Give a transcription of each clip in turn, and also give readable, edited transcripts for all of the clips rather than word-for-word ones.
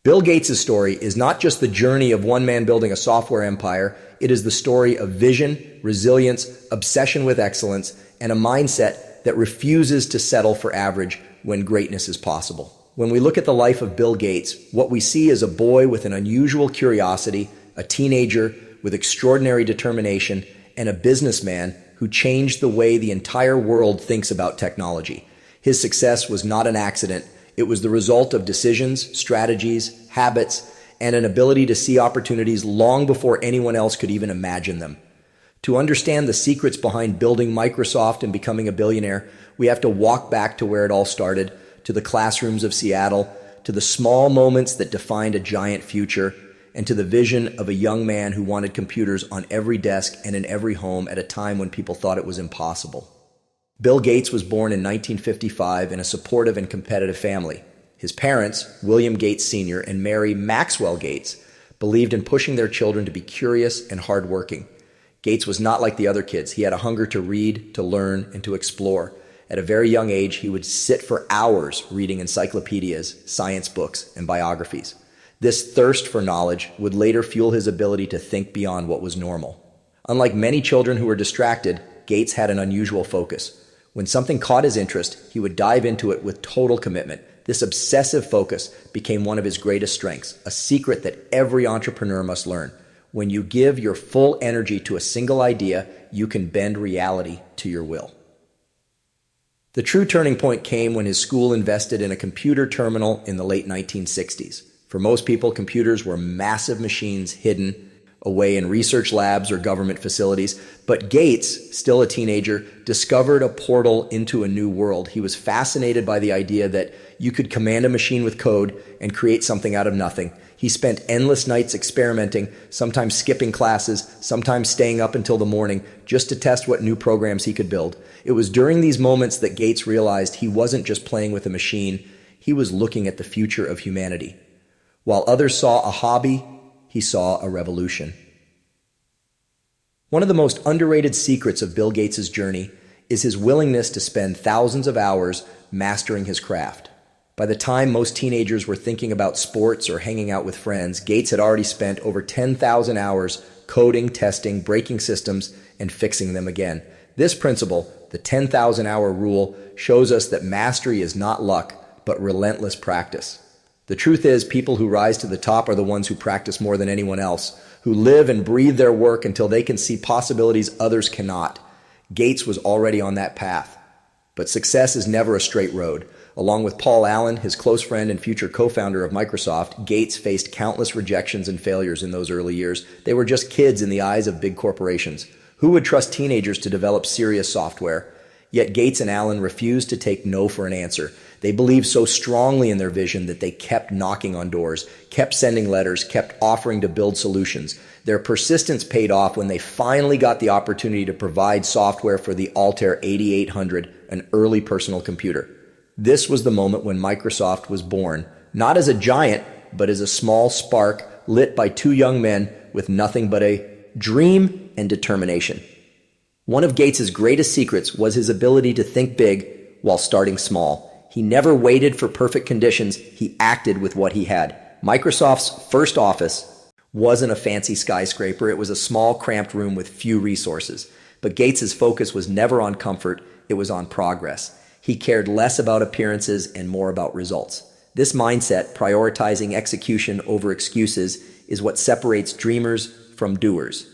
Bill Gates' story is not just the journey of one man building a software empire, it is the story of vision, resilience, obsession with excellence, and a mindset that refuses to settle for average when greatness is possible. When we look at the life of Bill Gates, what we see is a boy with an unusual curiosity, a teenager with extraordinary determination, and a businessman who changed the way the entire world thinks about technology. His success was not an accident. It was the result of decisions, strategies, habits, and an ability to see opportunities long before anyone else could even imagine them. To understand the secrets behind building Microsoft and becoming a billionaire, we have to walk back to where it all started, to the classrooms of Seattle, to the small moments that defined a giant future, and to the vision of a young man who wanted computers on every desk and in every home at a time when people thought it was impossible. Bill Gates was born in 1955 in a supportive and competitive family. His parents, William Gates Sr. and Mary Maxwell Gates, believed in pushing their children to be curious and hardworking. Gates was not like the other kids. He had a hunger to read, to learn, and to explore. At a very young age, he would sit for hours reading encyclopedias, science books, and biographies. This thirst for knowledge would later fuel his ability to think beyond what was normal. Unlike many children who were distracted, Gates had an unusual focus. When something caught his interest, he would dive into it with total commitment. This obsessive focus became one of his greatest strengths, a secret that every entrepreneur must learn. When you give your full energy to a single idea, you can bend reality to your will. The true turning point came when his school invested in a computer terminal in the late 1960s. For most people, computers were massive machines hidden away in research labs or government facilities. But Gates, still a teenager, discovered a portal into a new world. He was fascinated by the idea that you could command a machine with code and create something out of nothing. He spent endless nights experimenting, sometimes skipping classes, sometimes staying up until the morning just to test what new programs he could build. It was during these moments that Gates realized he wasn't just playing with a machine, he was looking at the future of humanity. While others saw a hobby, he saw a revolution. One of the most underrated secrets of Bill Gates' journey is his willingness to spend thousands of hours mastering his craft. By the time most teenagers were thinking about sports or hanging out with friends, Gates had already spent over 10,000 hours coding, testing, breaking systems, and fixing them again. This principle, the 10,000-hour rule, shows us that mastery is not luck, but relentless practice. The truth is, people who rise to the top are the ones who practice more than anyone else, who live and breathe their work until they can see possibilities others cannot. Gates was already on that path. But success is never a straight road. Along with Paul Allen, his close friend and future co-founder of Microsoft, Gates faced countless rejections and failures in those early years. They were just kids in the eyes of big corporations. Who would trust teenagers to develop serious software? Yet Gates and Allen refused to take no for an answer. They believed so strongly in their vision that they kept knocking on doors, kept sending letters, kept offering to build solutions. Their persistence paid off when they finally got the opportunity to provide software for the Altair 8800, an early personal computer. This was the moment when Microsoft was born, not as a giant, but as a small spark lit by two young men with nothing but a dream and determination. One of Gates' greatest secrets was his ability to think big while starting small. He never waited for perfect conditions. He acted with what he had. Microsoft's first office wasn't a fancy skyscraper. It was a small, cramped room with few resources. But Gates' focus was never on comfort. It was on progress. He cared less about appearances and more about results. This mindset, prioritizing execution over excuses, is what separates dreamers from doers.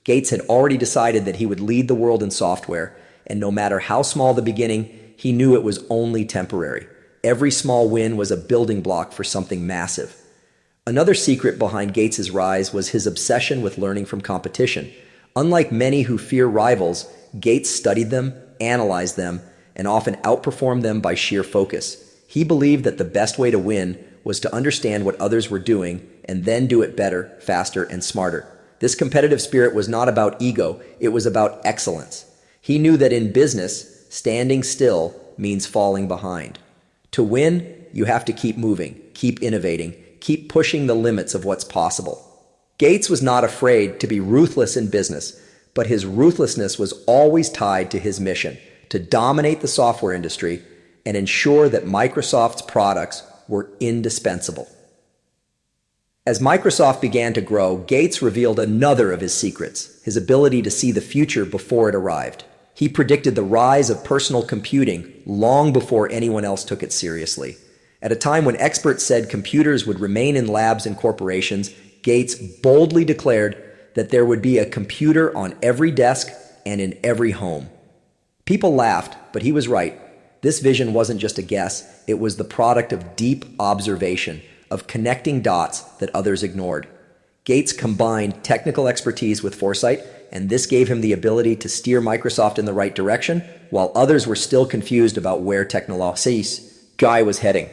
Gates had already decided that he would lead the world in software, and no matter how small the beginning, he knew it was only temporary. Every small win was a building block for something massive. Another secret behind Gates' rise was his obsession with learning from competition. Unlike many who fear rivals, Gates studied them, analyzed them, and often outperformed them by sheer focus. He believed that the best way to win was to understand what others were doing and then do it better, faster, and smarter. This competitive spirit was not about ego, it was about excellence. He knew that in business, standing still means falling behind. To win, you have to keep moving, keep innovating, keep pushing the limits of what's possible. Gates was not afraid to be ruthless in business, but his ruthlessness was always tied to his mission to dominate the software industry and ensure that Microsoft's products were indispensable. As Microsoft began to grow, Gates revealed another of his secrets, his ability to see the future before it arrived. He predicted the rise of personal computing long before anyone else took it seriously. At a time when experts said computers would remain in labs and corporations, Gates boldly declared that there would be a computer on every desk and in every home. People laughed, but he was right. This vision wasn't just a guess, it was the product of deep observation, of connecting dots that others ignored. Gates combined technical expertise with foresight, and this gave him the ability to steer Microsoft in the right direction, while others were still confused about where technology's guy was heading.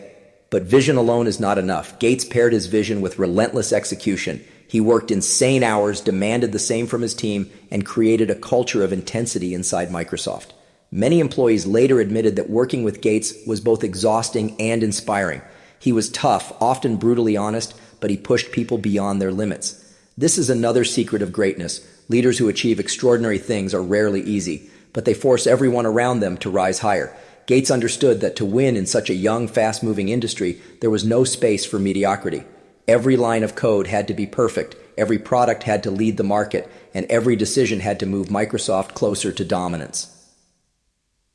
But vision alone is not enough. Gates paired his vision with relentless execution. He worked insane hours, demanded the same from his team, and created a culture of intensity inside Microsoft. Many employees later admitted that working with Gates was both exhausting and inspiring. He was tough, often brutally honest, but he pushed people beyond their limits. This is another secret of greatness. Leaders who achieve extraordinary things are rarely easy, but they force everyone around them to rise higher. Gates understood that to win in such a young, fast-moving industry, there was no space for mediocrity. Every line of code had to be perfect, every product had to lead the market, and every decision had to move Microsoft closer to dominance.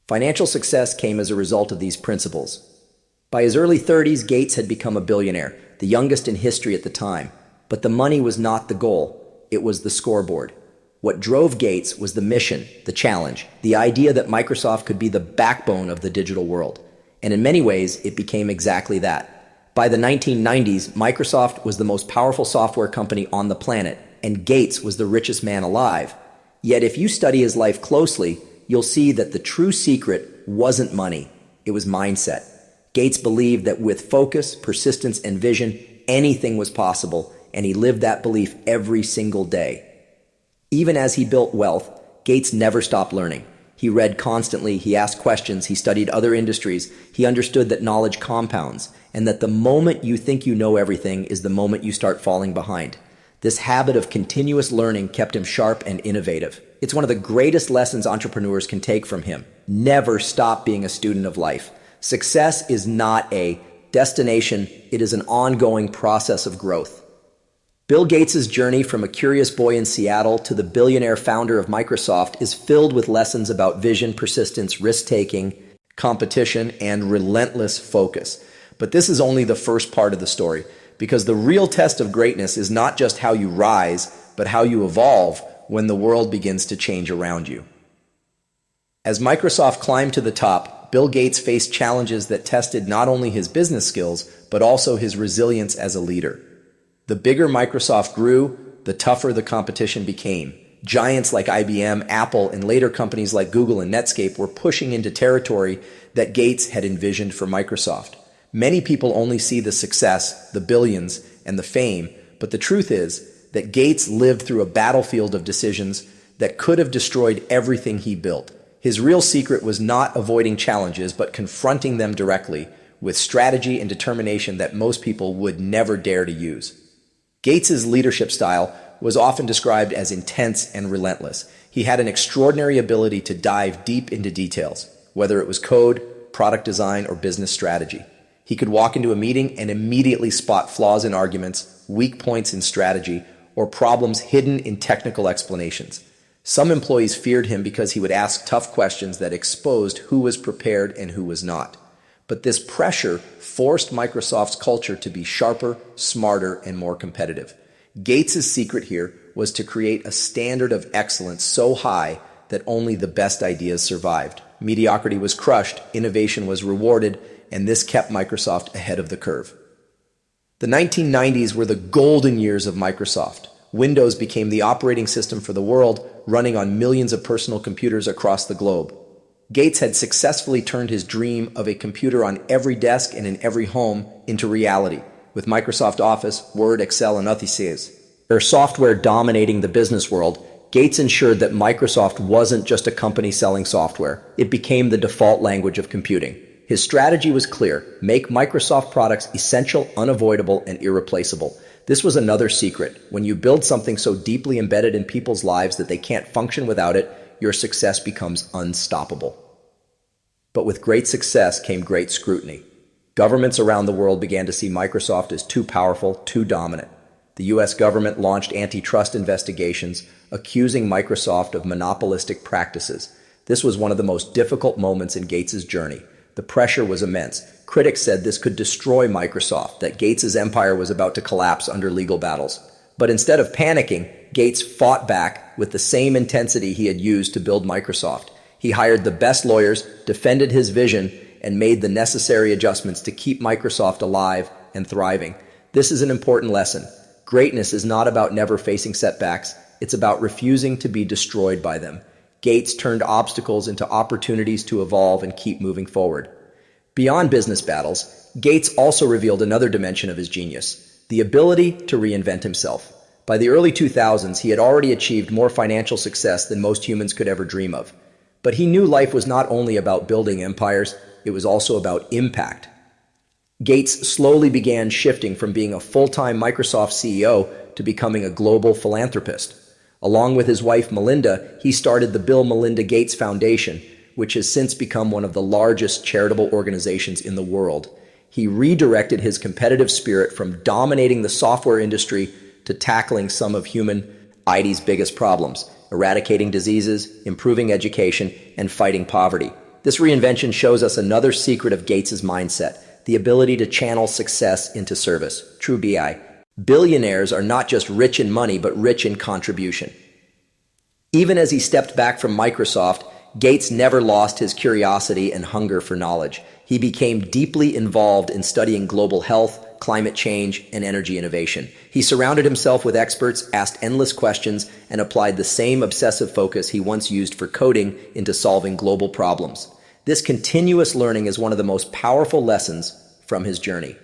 Financial success came as a result of these principles. By his early 30s, Gates had become a billionaire, the youngest in history at the time. But the money was not the goal, it was the scoreboard. What drove Gates was the mission, the challenge, the idea that Microsoft could be the backbone of the digital world. And in many ways, it became exactly that. By the 1990s, Microsoft was the most powerful software company on the planet, and Gates was the richest man alive. Yet if you study his life closely, you'll see that the true secret wasn't money, it was mindset. Gates believed that with focus, persistence, and vision, anything was possible, and he lived that belief every single day. Even as he built wealth, Gates never stopped learning. He read constantly, he asked questions, he studied other industries, he understood that knowledge compounds, and that the moment you think you know everything is the moment you start falling behind. This habit of continuous learning kept him sharp and innovative. It's one of the greatest lessons entrepreneurs can take from him. Never stop being a student of life. Success is not a destination, it is an ongoing process of growth. Bill Gates' journey from a curious boy in Seattle to the billionaire founder of Microsoft is filled with lessons about vision, persistence, risk-taking, competition, and relentless focus. But this is only the first part of the story, because the real test of greatness is not just how you rise, but how you evolve when the world begins to change around you. As Microsoft climbed to the top, Bill Gates faced challenges that tested not only his business skills, but also his resilience as a leader. The bigger Microsoft grew, the tougher the competition became. Giants like IBM, Apple, and later companies like Google and Netscape were pushing into territory that Gates had envisioned for Microsoft. Many people only see the success, the billions, and the fame, but the truth is that Gates lived through a battlefield of decisions that could have destroyed everything he built. His real secret was not avoiding challenges, but confronting them directly with strategy and determination that most people would never dare to use. Gates' leadership style was often described as intense and relentless. He had an extraordinary ability to dive deep into details, whether it was code, product design, or business strategy. He could walk into a meeting and immediately spot flaws in arguments, weak points in strategy, or problems hidden in technical explanations. Some employees feared him because he would ask tough questions that exposed who was prepared and who was not. But this pressure forced Microsoft's culture to be sharper, smarter, and more competitive. Gates' secret here was to create a standard of excellence so high that only the best ideas survived. Mediocrity was crushed, innovation was rewarded, and this kept Microsoft ahead of the curve. The 1990s were the golden years of Microsoft. Windows became the operating system for the world, running on millions of personal computers across the globe. Gates had successfully turned his dream of a computer on every desk and in every home into reality, with Microsoft Office, Word, Excel, and Offices. Their software dominating the business world, Gates ensured that Microsoft wasn't just a company selling software. It became the default language of computing. His strategy was clear: make Microsoft products essential, unavoidable, and irreplaceable. This was another secret. When you build something so deeply embedded in people's lives that they can't function without it, your success becomes unstoppable. But with great success came great scrutiny. Governments around the world began to see Microsoft as too powerful, too dominant. The US government launched antitrust investigations, accusing Microsoft of monopolistic practices. This was one of the most difficult moments in Gates's journey. The pressure was immense. Critics said this could destroy Microsoft, that Gates's empire was about to collapse under legal battles. But instead of panicking, Gates fought back with the same intensity he had used to build Microsoft. He hired the best lawyers, defended his vision, and made the necessary adjustments to keep Microsoft alive and thriving. This is an important lesson. Greatness is not about never facing setbacks. It's about refusing to be destroyed by them. Gates turned obstacles into opportunities to evolve and keep moving forward. Beyond business battles, Gates also revealed another dimension of his genius, the ability to reinvent himself. By the early 2000s, he had already achieved more financial success than most humans could ever dream of. But he knew life was not only about building empires, it was also about impact. Gates slowly began shifting from being a full-time Microsoft CEO to becoming a global philanthropist. Along with his wife Melinda, he started the Bill Melinda Gates Foundation, which has since become one of the largest charitable organizations in the world. He redirected his competitive spirit from dominating the software industry to tackling some of humanity's biggest problems, eradicating diseases, improving education, and fighting poverty. This reinvention shows us another secret of Gates's mindset, the ability to channel success into service. True BI. Billionaires are not just rich in money, but rich in contribution. Even as he stepped back from Microsoft, Gates never lost his curiosity and hunger for knowledge. He became deeply involved in studying global health, climate change, and energy innovation. He surrounded himself with experts, asked endless questions, and applied the same obsessive focus he once used for coding into solving global problems. This continuous learning is one of the most powerful lessons from his journey.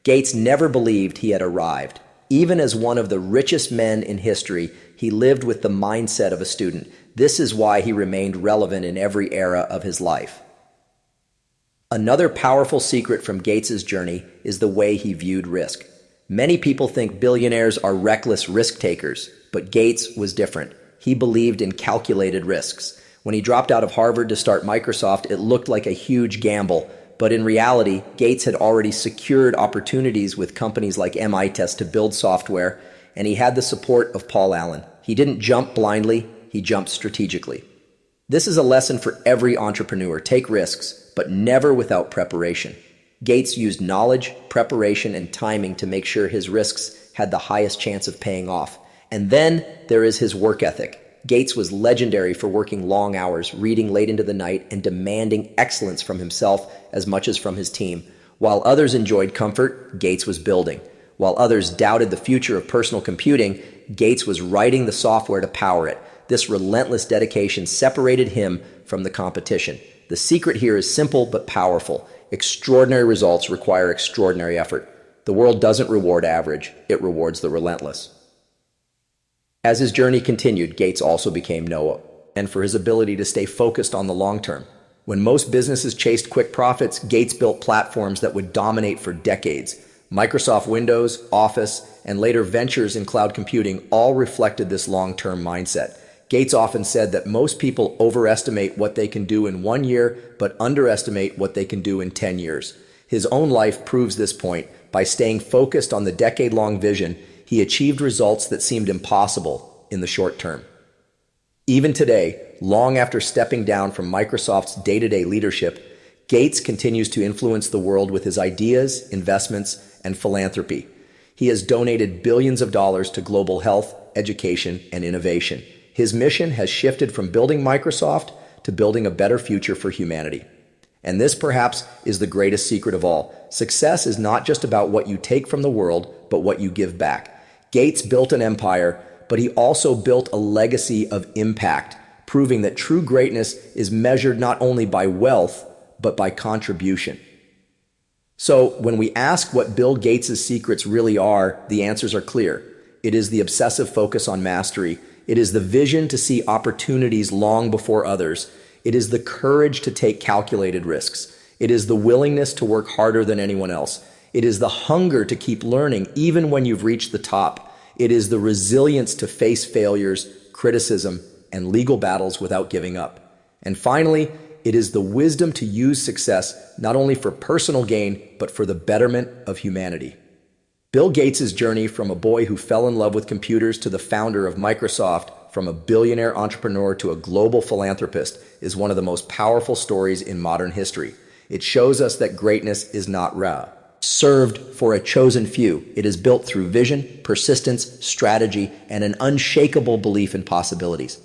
Gates never believed he had arrived. Even as one of the richest men in history, he lived with the mindset of a student. This is why he remained relevant in every era of his life. Another powerful secret from Gates's journey is the way he viewed risk. Many people think billionaires are reckless risk takers, but Gates was different. He believed in calculated risks. When he dropped out of Harvard to start Microsoft, it looked like a huge gamble, but in reality, Gates had already secured opportunities with companies like Mitest to build software, and he had the support of Paul Allen. He didn't jump blindly, he jumped strategically. This is a lesson for every entrepreneur. Take risks, but never without preparation. Gates used knowledge, preparation, and timing to make sure his risks had the highest chance of paying off. And then there is his work ethic. Gates was legendary for working long hours, reading late into the night, and demanding excellence from himself as much as from his team. While others enjoyed comfort, Gates was building. While others doubted the future of personal computing, Gates was writing the software to power it. This relentless dedication separated him from the competition. The secret here is simple but powerful. Extraordinary results require extraordinary effort. The world doesn't reward average, it rewards the relentless. As his journey continued, Gates also became known for his ability to stay focused on the long term. When most businesses chased quick profits, Gates built platforms that would dominate for decades. Microsoft Windows, Office, and later ventures in cloud computing all reflected this long-term mindset. Gates often said that most people overestimate what they can do in 1 year, but underestimate what they can do in 10 years. His own life proves this point. By staying focused on the decade-long vision, he achieved results that seemed impossible in the short term. Even today, long after stepping down from Microsoft's day-to-day leadership, Gates continues to influence the world with his ideas, investments, and philanthropy. He has donated billions of dollars to global health, education, and innovation. His mission has shifted from building Microsoft to building a better future for humanity. And this perhaps is the greatest secret of all. Success is not just about what you take from the world, but what you give back. Gates built an empire, but he also built a legacy of impact, proving that true greatness is measured not only by wealth, but by contribution. So when we ask what Bill Gates' secrets really are, the answers are clear. It is the obsessive focus on mastery. It is the vision to see opportunities long before others. It is the courage to take calculated risks. It is the willingness to work harder than anyone else. It is the hunger to keep learning even when you've reached the top. It is the resilience to face failures, criticism, and legal battles without giving up. And finally, it is the wisdom to use success not only for personal gain, but for the betterment of humanity. Bill Gates' journey from a boy who fell in love with computers to the founder of Microsoft, from a billionaire entrepreneur to a global philanthropist, is one of the most powerful stories in modern history. It shows us that greatness is not served for a chosen few. It is built through vision, persistence, strategy, and an unshakable belief in possibilities.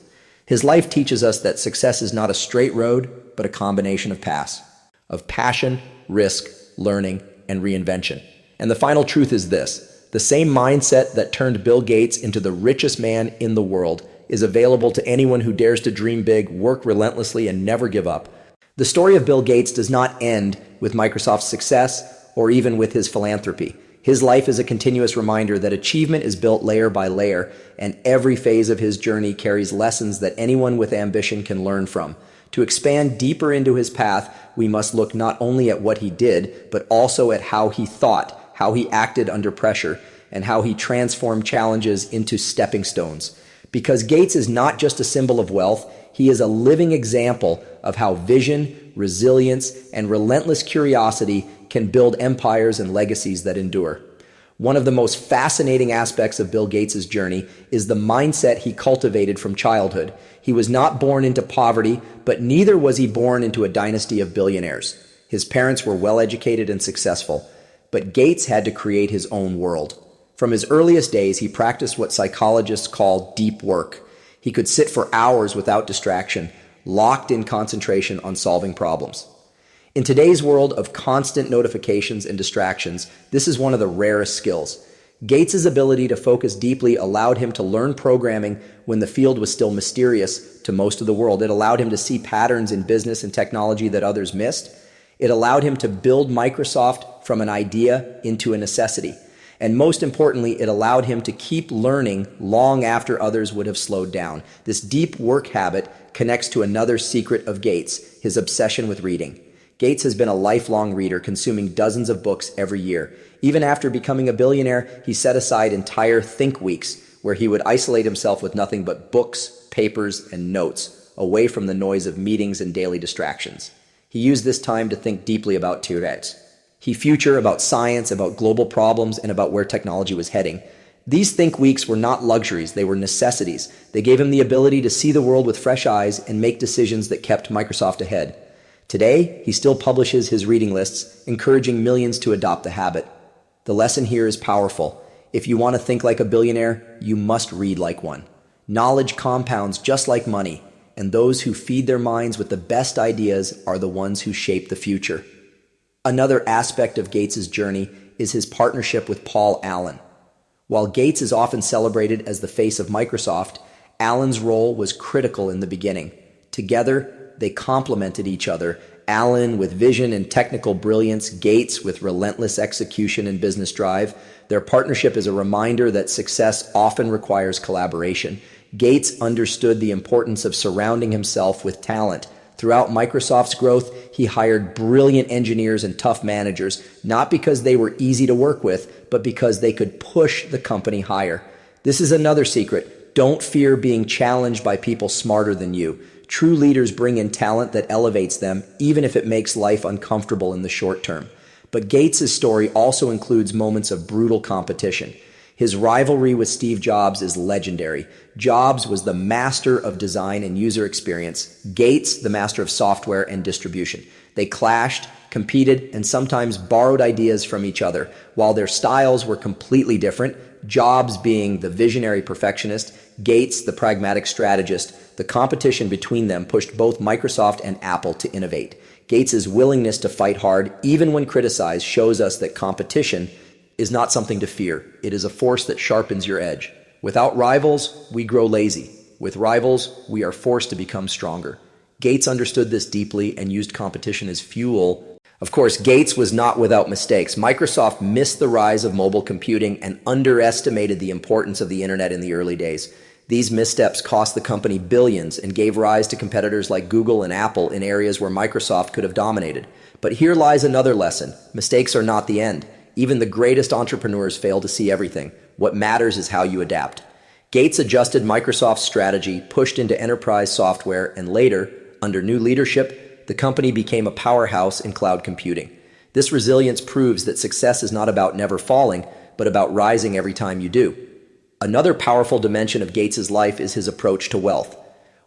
His life teaches us that success is not a straight road, but a combination of paths, of passion, risk, learning, and reinvention. And the final truth is this: the same mindset that turned Bill Gates into the richest man in the world is available to anyone who dares to dream big, work relentlessly, and never give up. The story of Bill Gates does not end with Microsoft's success or even with his philanthropy. His life is a continuous reminder that achievement is built layer by layer, and every phase of his journey carries lessons that anyone with ambition can learn from. To expand deeper into his path, we must look not only at what he did, but also at how he thought, how he acted under pressure, and how he transformed challenges into stepping stones. Because Gates is not just a symbol of wealth, he is a living example of how vision, resilience, and relentless curiosity can build empires and legacies that endure. One of the most fascinating aspects of Bill Gates' journey is the mindset he cultivated from childhood. He was not born into poverty, but neither was he born into a dynasty of billionaires. His parents were well-educated and successful, but Gates had to create his own world. From his earliest days, he practiced what psychologists call deep work. He could sit for hours without distraction, locked in concentration on solving problems. In today's world of constant notifications and distractions, this is one of the rarest skills. Gates' ability to focus deeply allowed him to learn programming when the field was still mysterious to most of the world. It allowed him to see patterns in business and technology that others missed. It allowed him to build Microsoft from an idea into a necessity. And most importantly, it allowed him to keep learning long after others would have slowed down. This deep work habit connects to another secret of Gates, his obsession with reading. Gates has been a lifelong reader, consuming dozens of books every year. Even after becoming a billionaire, he set aside entire think weeks where he would isolate himself with nothing but books, papers, and notes, away from the noise of meetings and daily distractions. He used this time to think deeply about Tourette's. He future about science, about global problems, and about where technology was heading. These think weeks were not luxuries, they were necessities. They gave him the ability to see the world with fresh eyes and make decisions that kept Microsoft ahead. Today, he still publishes his reading lists, encouraging millions to adopt the habit. The lesson here is powerful. If you want to think like a billionaire, you must read like one. Knowledge compounds just like money, and those who feed their minds with the best ideas are the ones who shape the future. Another aspect of Gates' journey is his partnership with Paul Allen. While Gates is often celebrated as the face of Microsoft, Allen's role was critical in the beginning. Together, they complemented each other. Allen with vision and technical brilliance, Gates with relentless execution and business drive. Their partnership is a reminder that success often requires collaboration. Gates understood the importance of surrounding himself with talent. Throughout Microsoft's growth, he hired brilliant engineers and tough managers, not because they were easy to work with, but because they could push the company higher. This is another secret. Don't fear being challenged by people smarter than you. True leaders bring in talent that elevates them, even if it makes life uncomfortable in the short term. But Gates' story also includes moments of brutal competition. His rivalry with Steve Jobs is legendary. Jobs was the master of design and user experience. Gates, the master of software and distribution. They clashed, competed, and sometimes borrowed ideas from each other. While their styles were completely different, Jobs being the visionary perfectionist, Gates the pragmatic strategist, the competition between them pushed both Microsoft and Apple to innovate. Gates' willingness to fight hard, even when criticized, shows us that competition is not something to fear. It is a force that sharpens your edge. Without rivals, we grow lazy. With rivals, we are forced to become stronger. Gates understood this deeply and used competition as fuel. Of course, Gates was not without mistakes. Microsoft missed the rise of mobile computing and underestimated the importance of the internet in the early days. These missteps cost the company billions and gave rise to competitors like Google and Apple in areas where Microsoft could have dominated. But here lies another lesson. Mistakes are not the end. Even the greatest entrepreneurs fail to see everything. What matters is how you adapt. Gates adjusted Microsoft's strategy, pushed into enterprise software, and later, under new leadership, the company became a powerhouse in cloud computing. This resilience proves that success is not about never falling, but about rising every time you do. Another powerful dimension of Gates's life is his approach to wealth.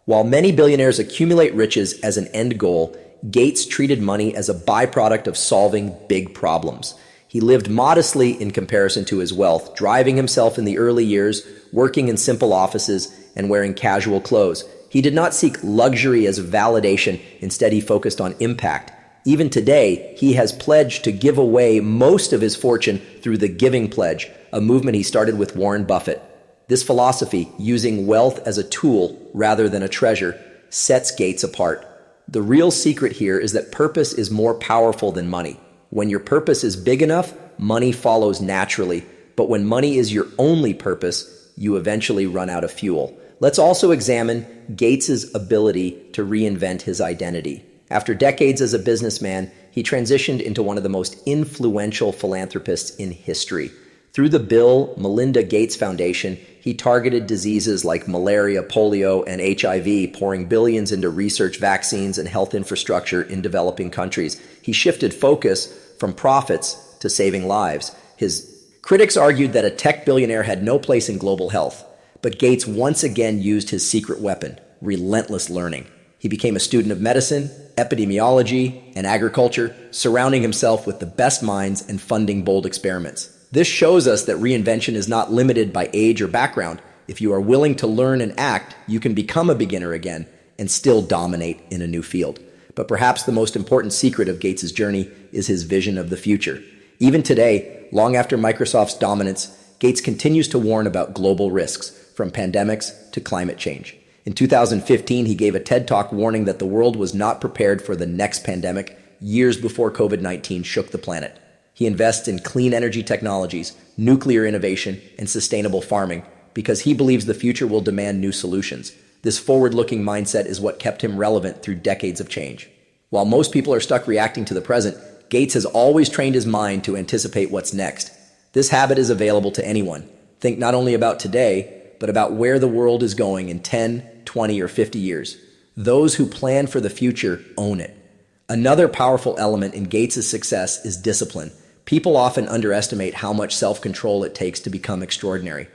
While many billionaires accumulate riches as an end goal, Gates treated money as a byproduct of solving big problems. He lived modestly in comparison to his wealth, driving himself in the early years, working in simple offices, and wearing casual clothes. He did not seek luxury as validation. Instead, he focused on impact. Even today, he has pledged to give away most of his fortune through the Giving Pledge, a movement he started with Warren Buffett. This philosophy, using wealth as a tool rather than a treasure, sets Gates apart. The real secret here is that purpose is more powerful than money. When your purpose is big enough, money follows naturally. But when money is your only purpose, you eventually run out of fuel. Let's also examine Gates's ability to reinvent his identity. After decades as a businessman, he transitioned into one of the most influential philanthropists in history. Through the Bill Melinda Gates Foundation, he targeted diseases like malaria, polio, and HIV, pouring billions into research, vaccines, and health infrastructure in developing countries. He shifted focus from profits to saving lives. His critics argued that a tech billionaire had no place in global health, but Gates once again used his secret weapon, relentless learning. He became a student of medicine, epidemiology, and agriculture, surrounding himself with the best minds and funding bold experiments. This shows us that reinvention is not limited by age or background. If you are willing to learn and act, you can become a beginner again and still dominate in a new field. But perhaps the most important secret of Gates's journey is his vision of the future. Even today, long after Microsoft's dominance, Gates continues to warn about global risks, from pandemics to climate change. In 2015, he gave a TED Talk warning that the world was not prepared for the next pandemic, years before COVID-19 shook the planet. He invests in clean energy technologies, nuclear innovation, and sustainable farming because he believes the future will demand new solutions. This forward-looking mindset is what kept him relevant through decades of change. While most people are stuck reacting to the present, Gates has always trained his mind to anticipate what's next. This habit is available to anyone. Think not only about today, but about where the world is going in 10, 20, or 50 years. Those who plan for the future own it. Another powerful element in Gates's success is discipline. People often underestimate how much self-control it takes to become extraordinary.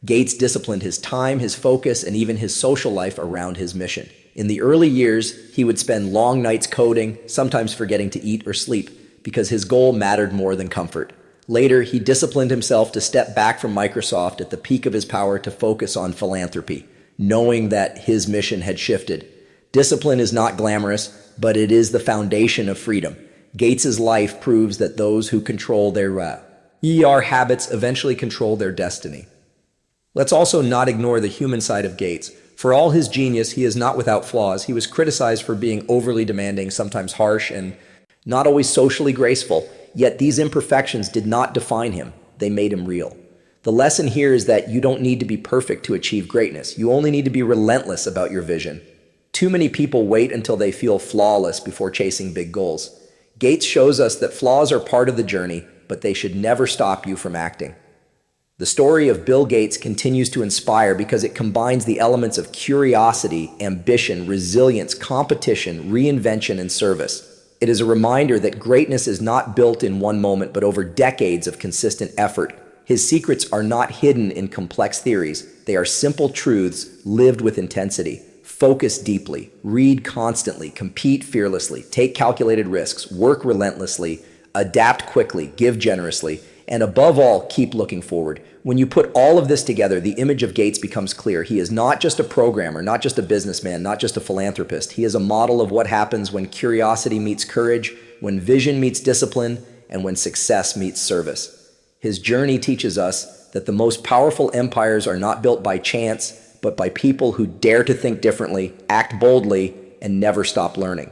Gates disciplined his time, his focus, and even his social life around his mission. In the early years, he would spend long nights coding, sometimes forgetting to eat or sleep, because his goal mattered more than comfort. Later, he disciplined himself to step back from Microsoft at the peak of his power to focus on philanthropy, knowing that his mission had shifted. Discipline is not glamorous, but it is the foundation of freedom. Gates's life proves that those who control their habits eventually control their destiny. Let's also not ignore the human side of Gates. For all his genius, he is not without flaws. He was criticized for being overly demanding, sometimes harsh, and not always socially graceful. Yet these imperfections did not define him. They made him real. The lesson here is that you don't need to be perfect to achieve greatness. You only need to be relentless about your vision. Too many people wait until they feel flawless before chasing big goals. Gates shows us that flaws are part of the journey, but they should never stop you from acting. The story of Bill Gates continues to inspire because it combines the elements of curiosity, ambition, resilience, competition, reinvention, and service. It is a reminder that greatness is not built in one moment, but over decades of consistent effort. His secrets are not hidden in complex theories. They are simple truths lived with intensity. Focus deeply, read constantly, compete fearlessly, take calculated risks, work relentlessly, adapt quickly, give generously, and above all, keep looking forward. When you put all of this together, the image of Gates becomes clear. He is not just a programmer, not just a businessman, not just a philanthropist. He is a model of what happens when curiosity meets courage, when vision meets discipline, and when success meets service. His journey teaches us that the most powerful empires are not built by chance, but by people who dare to think differently, act boldly, and never stop learning.